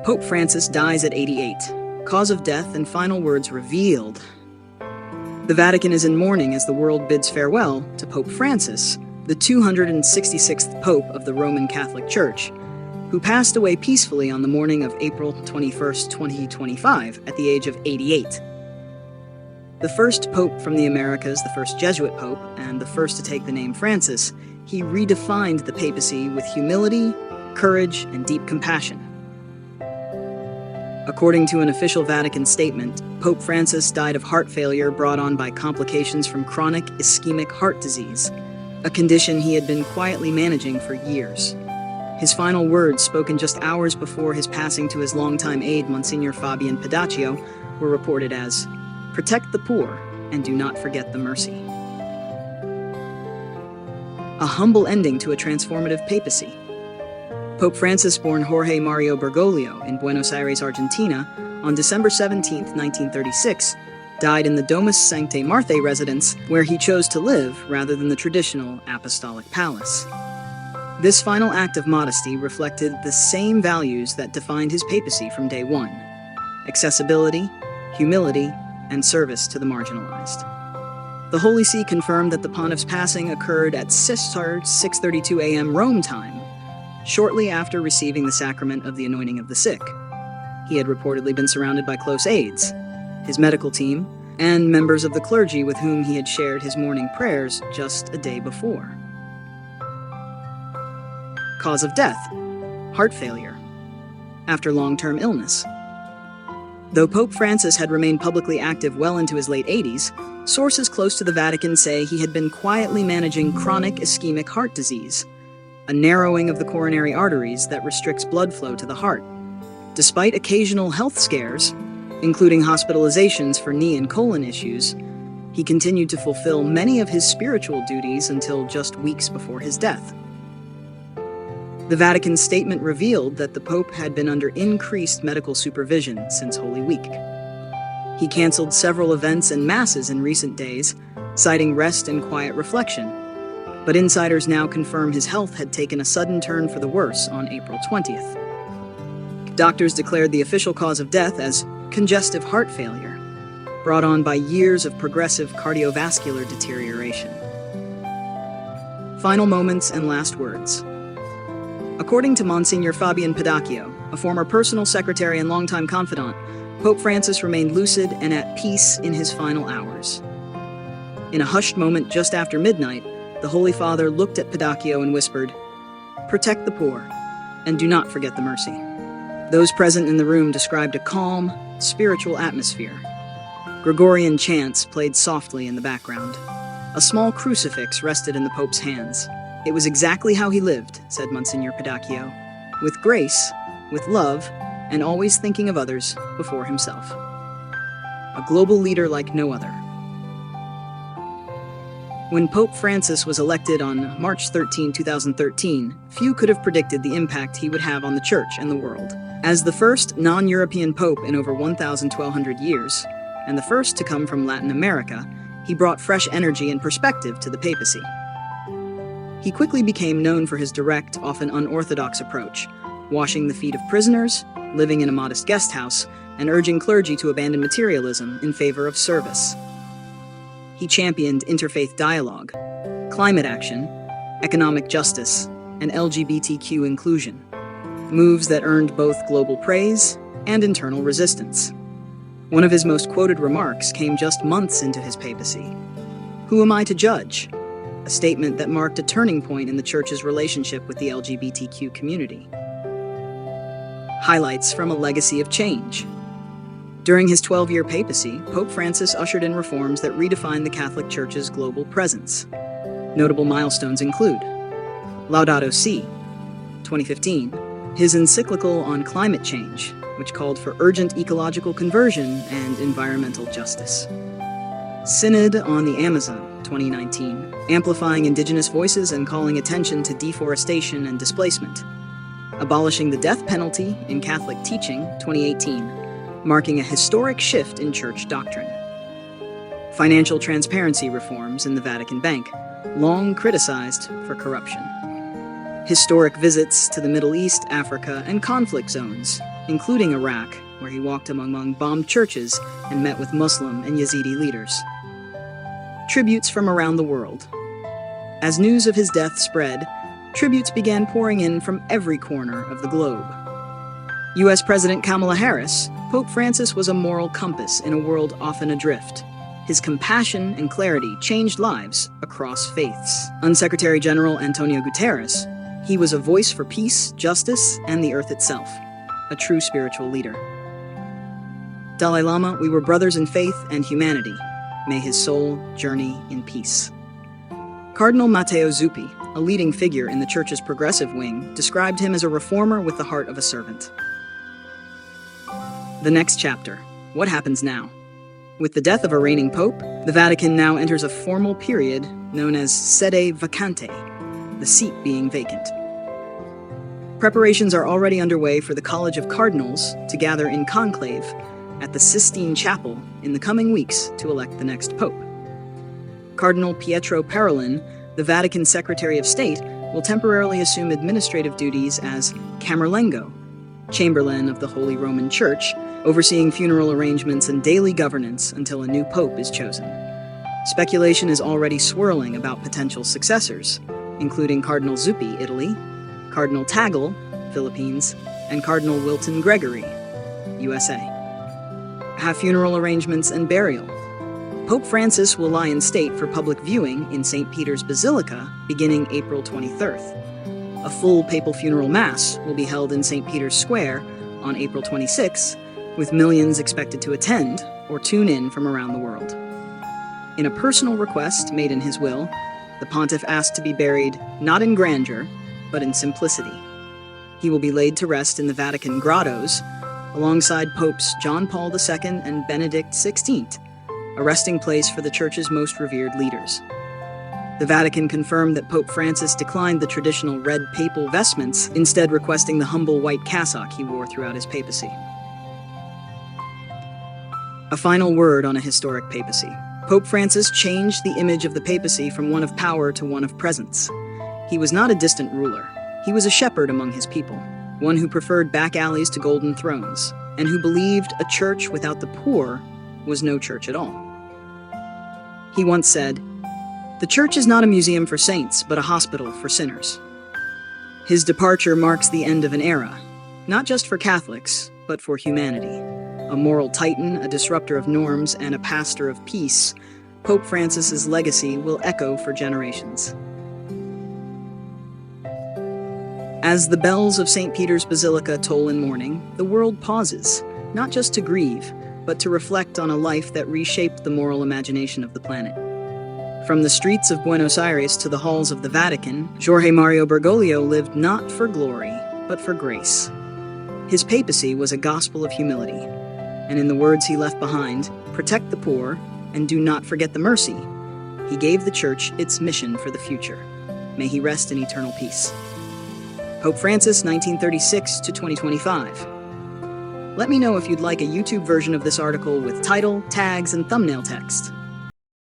Pope Francis dies at 88. Cause of death and final words revealed. The Vatican is in mourning as the world bids farewell to Pope Francis, the 266th Pope of the Roman Catholic Church, who passed away peacefully on the morning of April 21, 2025, at the age of 88. The first Pope from the Americas, the first Jesuit Pope, and the first to take the name Francis, he redefined the papacy with humility, courage, and deep compassion. According to an official Vatican statement, Pope Francis died of heart failure brought on by complications from chronic ischemic heart disease, a condition he had been quietly managing for years. His final words, spoken just hours before his passing to his longtime aide, Monsignor Fabian Pedaccio, were reported as, "Protect the poor and do not forget the mercy." A humble ending to a transformative papacy. Pope Francis, born Jorge Mario Bergoglio in Buenos Aires, Argentina, on December 17, 1936, died in the Domus Sanctae Marthae residence, where he chose to live rather than the traditional apostolic palace. This final act of modesty reflected the same values that defined his papacy from day one: accessibility, humility, and service to the marginalized. The Holy See confirmed that the pontiff's passing occurred at 6:32 a.m. Rome time, shortly after receiving the sacrament of the anointing of the sick. He had reportedly been surrounded by close aides, his medical team, and members of the clergy with whom he had shared his morning prayers just a day before. Cause of death: heart failure, after long-term illness. Though Pope Francis had remained publicly active well into his late 80s, sources close to the Vatican say he had been quietly managing chronic ischemic heart disease, a narrowing of the coronary arteries that restricts blood flow to the heart. Despite occasional health scares, including hospitalizations for knee and colon issues, he continued to fulfill many of his spiritual duties until just weeks before his death. The Vatican statement revealed that the Pope had been under increased medical supervision since Holy Week. He canceled several events and masses in recent days, citing rest and quiet reflection, but insiders now confirm his health had taken a sudden turn for the worse on April 20th. Doctors declared the official cause of death as congestive heart failure, brought on by years of progressive cardiovascular deterioration. Final moments and last words. According to Monsignor Fabian Pedaccio, a former personal secretary and longtime confidant, Pope Francis remained lucid and at peace in his final hours. In a hushed moment just after midnight, the Holy Father looked at Pedaccio and whispered, "Protect the poor, and do not forget the mercy." Those present in the room described a calm, spiritual atmosphere. Gregorian chants played softly in the background. A small crucifix rested in the Pope's hands. "It was exactly how he lived," said Monsignor Pedaccio, "with grace, with love, and always thinking of others before himself. A global leader like no other." When Pope Francis was elected on March 13, 2013, few could have predicted the impact he would have on the Church and the world. As the first non-European pope in over 1,200 years, and the first to come from Latin America, he brought fresh energy and perspective to the papacy. He quickly became known for his direct, often unorthodox approach, washing the feet of prisoners, living in a modest guest house, and urging clergy to abandon materialism in favor of service. He championed interfaith dialogue, climate action, economic justice, and LGBTQ inclusion, moves that earned both global praise and internal resistance. One of his most quoted remarks came just months into his papacy. "Who am I to judge?" A statement that marked a turning point in the Church's relationship with the LGBTQ community. Highlights from a legacy of change. During his 12-year papacy, Pope Francis ushered in reforms that redefined the Catholic Church's global presence. Notable milestones include Laudato Si, 2015, his encyclical on climate change, which called for urgent ecological conversion and environmental justice. Synod on the Amazon, 2019, amplifying indigenous voices and calling attention to deforestation and displacement. Abolishing the death penalty in Catholic teaching, 2018, marking a historic shift in church doctrine. Financial transparency reforms in the Vatican Bank, long criticized for corruption. Historic visits to the Middle East, Africa, and conflict zones, including Iraq, where he walked among bombed churches and met with Muslim and Yazidi leaders. Tributes from around the world. As news of his death spread, tributes began pouring in from every corner of the globe. U.S. President Kamala Harris, Pope Francis was a moral compass in a world often adrift. His compassion and clarity changed lives across faiths. Secretary General Antonio Guterres, he was a voice for peace, justice, and the earth itself, a true spiritual leader. Dalai Lama, we were brothers in faith and humanity. May his soul journey in peace. Cardinal Matteo Zuppi, a leading figure in the Church's progressive wing, described him as a reformer with the heart of a servant. The next chapter. What happens now? With the death of a reigning pope, the Vatican now enters a formal period known as sede vacante, the seat being vacant. Preparations are already underway for the College of Cardinals to gather in conclave at the Sistine Chapel in the coming weeks to elect the next pope. Cardinal Pietro Parolin, the Vatican Secretary of State, will temporarily assume administrative duties as Camerlengo, Chamberlain of the Holy Roman Church, overseeing funeral arrangements and daily governance until a new pope is chosen. Speculation is already swirling about potential successors, including Cardinal Zuppi, Italy, Cardinal Tagle, Philippines, and Cardinal Wilton Gregory, USA. Have funeral arrangements and burial. Pope Francis will lie in state for public viewing in St. Peter's Basilica beginning April 23rd. A full papal funeral mass will be held in St. Peter's Square on April 26, with millions expected to attend or tune in from around the world. In a personal request made in his will, the pontiff asked to be buried not in grandeur, but in simplicity. He will be laid to rest in the Vatican grottos, alongside Popes John Paul II and Benedict XVI, a resting place for the Church's most revered leaders. The Vatican confirmed that Pope Francis declined the traditional red papal vestments, instead requesting the humble white cassock he wore throughout his papacy. A final word on a historic papacy. Pope Francis changed the image of the papacy from one of power to one of presence. He was not a distant ruler. He was a shepherd among his people, one who preferred back alleys to golden thrones, and who believed a church without the poor was no church at all. He once said, "The church is not a museum for saints, but a hospital for sinners." His departure marks the end of an era, not just for Catholics, but for humanity. A moral titan, a disruptor of norms, and a pastor of peace, Pope Francis's legacy will echo for generations. As the bells of St. Peter's Basilica toll in mourning, the world pauses, not just to grieve, but to reflect on a life that reshaped the moral imagination of the planet. From the streets of Buenos Aires to the halls of the Vatican, Jorge Mario Bergoglio lived not for glory, but for grace. His papacy was a gospel of humility, and in the words he left behind, "Protect the poor, and do not forget the mercy," he gave the Church its mission for the future. May he rest in eternal peace. Pope Francis, 1936 to 2025. Let me know if you'd like a YouTube version of this article with title, tags, and thumbnail text.